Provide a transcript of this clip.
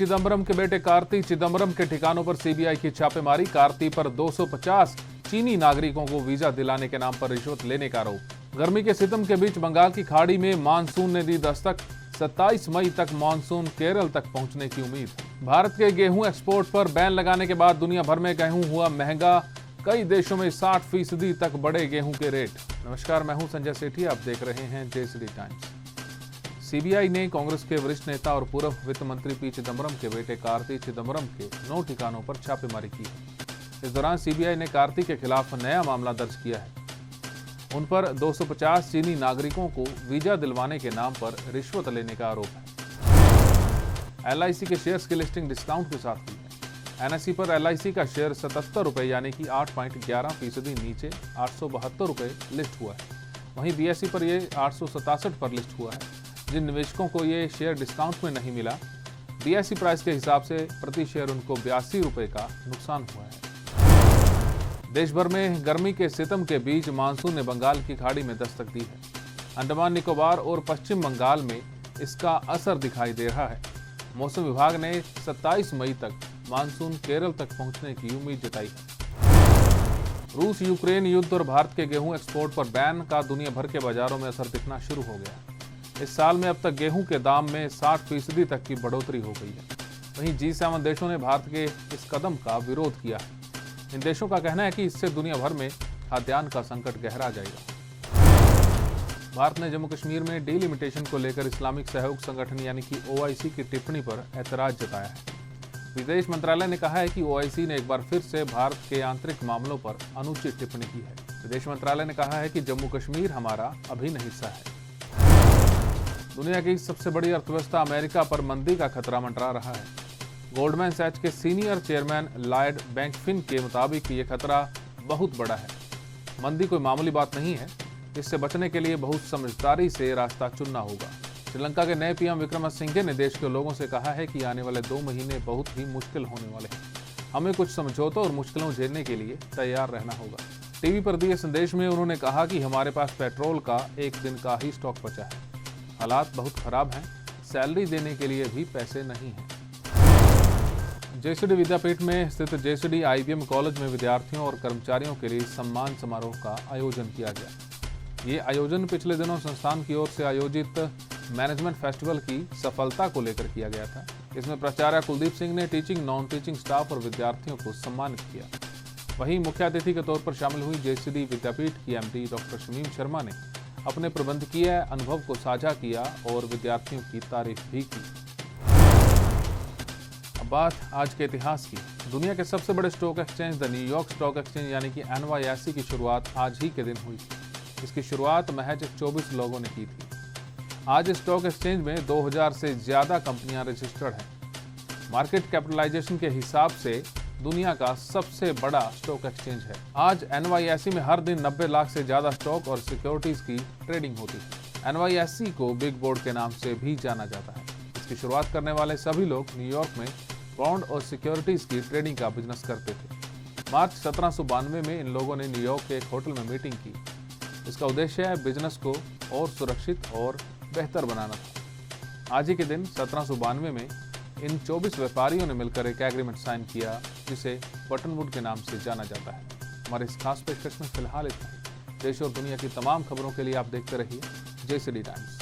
चिदंबरम के बेटे कार्ति चिदंबरम के ठिकानों पर सीबीआई की छापेमारी। कार्ति पर 250 चीनी नागरिकों को वीजा दिलाने के नाम पर रिश्वत लेने का आरोप। गर्मी के सितम के बीच बंगाल की खाड़ी में मानसून ने दी दस्तक। 27 मई तक मानसून केरल तक पहुंचने की उम्मीद। भारत के गेहूं एक्सपोर्ट पर बैन लगाने के बाद दुनिया भर में गेहूं हुआ महंगा। कई देशों में 60% तक बढ़े गेहूं के रेट। नमस्कार, मैं हूं संजय सेठी, आप देख रहे हैं जेएसडी टाइम्स। सीबीआई ने कांग्रेस के वरिष्ठ नेता और पूर्व वित्त मंत्री पी चिदंबरम के बेटे कार्ति चिदंबरम के 9 ठिकानों पर छापेमारी की है। इस दौरान सीबीआई ने कार्ति के खिलाफ नया मामला दर्ज किया है। उन पर 250 चीनी नागरिकों को वीजा दिलवाने के नाम पर रिश्वत लेने का आरोप है। एलआईसी के शेयर्स की लिस्टिंग डिस्काउंट के साथ हुई है। एनएसई पर एलआईसी का शेयर 77 रुपए यानी कि 8.11% नीचे 872 रुपए लिस्ट हुआ है। वहीं बीएसई पर यह 867 पर लिस्ट हुआ है। जिन निवेशकों को ये शेयर डिस्काउंट में नहीं मिला, बीएसई प्राइस के हिसाब से प्रति शेयर उनको 82 रुपए का नुकसान हुआ है। देश भर में गर्मी के सितम के बीच मानसून ने बंगाल की खाड़ी में दस्तक दी है। अंडमान निकोबार और पश्चिम बंगाल में इसका असर दिखाई दे रहा है। मौसम विभाग ने 27 मई तक मानसून केरल तक पहुंचने की उम्मीद जताई है। रूस यूक्रेन युद्ध और भारत के गेहूं एक्सपोर्ट पर बैन का दुनिया भर के बाजारों में असर दिखना शुरू हो गया। इस साल में अब तक गेहूं के दाम में 60% तक की बढ़ोतरी हो गई है। वहीं G7 देशों ने भारत के इस कदम का विरोध किया है। इन देशों का कहना है कि इससे दुनिया भर में खाद्यान्न का संकट गहरा जाएगा। भारत ने जम्मू कश्मीर में डिलिमिटेशन को लेकर इस्लामिक सहयोग संगठन यानी कि OIC की टिप्पणी पर ऐतराज जताया है। विदेश मंत्रालय ने कहा है कि OIC ने एक बार फिर से भारत के आंतरिक मामलों पर अनुचित टिप्पणी की है। विदेश मंत्रालय ने कहा है कि जम्मू कश्मीर हमारा अभिन्न हिस्सा है। दुनिया की सबसे बड़ी अर्थव्यवस्था अमेरिका पर मंदी का खतरा मंडरा रहा है। गोल्डमैन सैच के सीनियर चेयरमैन लॉयड बैंकफिन के मुताबिक ये खतरा बहुत बड़ा है। मंदी कोई मामूली बात नहीं है। इससे बचने के लिए बहुत समझदारी से रास्ता चुनना होगा। श्रीलंका के नए पीएम विक्रमसिंघे ने देश के लोगों से कहा है कि आने वाले 2 महीने बहुत ही मुश्किल होने वाले हैं। हमें कुछ समझौतों और मुश्किलों झेलने के लिए तैयार रहना होगा। टीवी पर दिए संदेश में उन्होंने कहा कि हमारे पास पेट्रोल का 1 दिन का ही स्टॉक बचा है। हालात बहुत खराब हैं। सैलरी देने के लिए भी पैसे नहीं हैं। जेएसडी विद्यापीठ में स्थित जेएसडी IBM कॉलेज में विद्यार्थियों और कर्मचारियों के लिए सम्मान समारोह का आयोजन किया गया। ये आयोजन पिछले दिनों संस्थान की ओर से आयोजित मैनेजमेंट फेस्टिवल की सफलता को लेकर किया गया था। इसमें प्राचार्य कुलदीप सिंह ने टीचिंग, नॉन टीचिंग स्टाफ और विद्यार्थियों को सम्मानित किया। वहीं मुख्य अतिथि के तौर पर शामिल हुई जेएसडी विद्यापीठ की MD डॉक्टर शमीम शर्मा ने अपने प्रबंधकीय अनुभव को साझा किया और विद्यार्थियों की तारीफ भी की। अब बात आज के इतिहास की। दुनिया के सबसे बड़े stock exchange the New York stock exchange यानी कि NYSE की शुरुआत आज ही के दिन हुई थी। इसकी शुरुआत महज 24 लोगों ने की थी। आज स्टॉक एक्सचेंज में 2000 से ज्यादा कंपनियां रजिस्टर्ड हैं। मार्केट कैपिटलाइजेशन के हिसाब से दुनिया का सबसे बड़ा स्टॉक एक्सचेंज है। आज NYSE में हर दिन 90 लाख से ज्यादा स्टॉक और सिक्योरिटीज की ट्रेडिंग होती है। NYSE को बिग बोर्ड के नाम से भी जाना जाता है। इसकी शुरुआत करने वाले सभी लोग न्यूयॉर्क में बॉन्ड और सिक्योरिटीज की ट्रेडिंग का बिजनेस करते थे। मार्च 1792 में इन लोगों ने न्यूयॉर्क के एक होटल में मीटिंग की। इसका उद्देश्य है बिजनेस को और सुरक्षित और बेहतर बनाना था। आज ही के दिन 1792 में इन 24 व्यापारियों ने मिलकर एक एग्रीमेंट साइन किया जिसे बटनवुड के नाम से जाना जाता है। हमारे इस खास पेशकश में फिलहाल इतना ही। देश और दुनिया की तमाम खबरों के लिए आप देखते रहिए जेएसडी टाइम्स।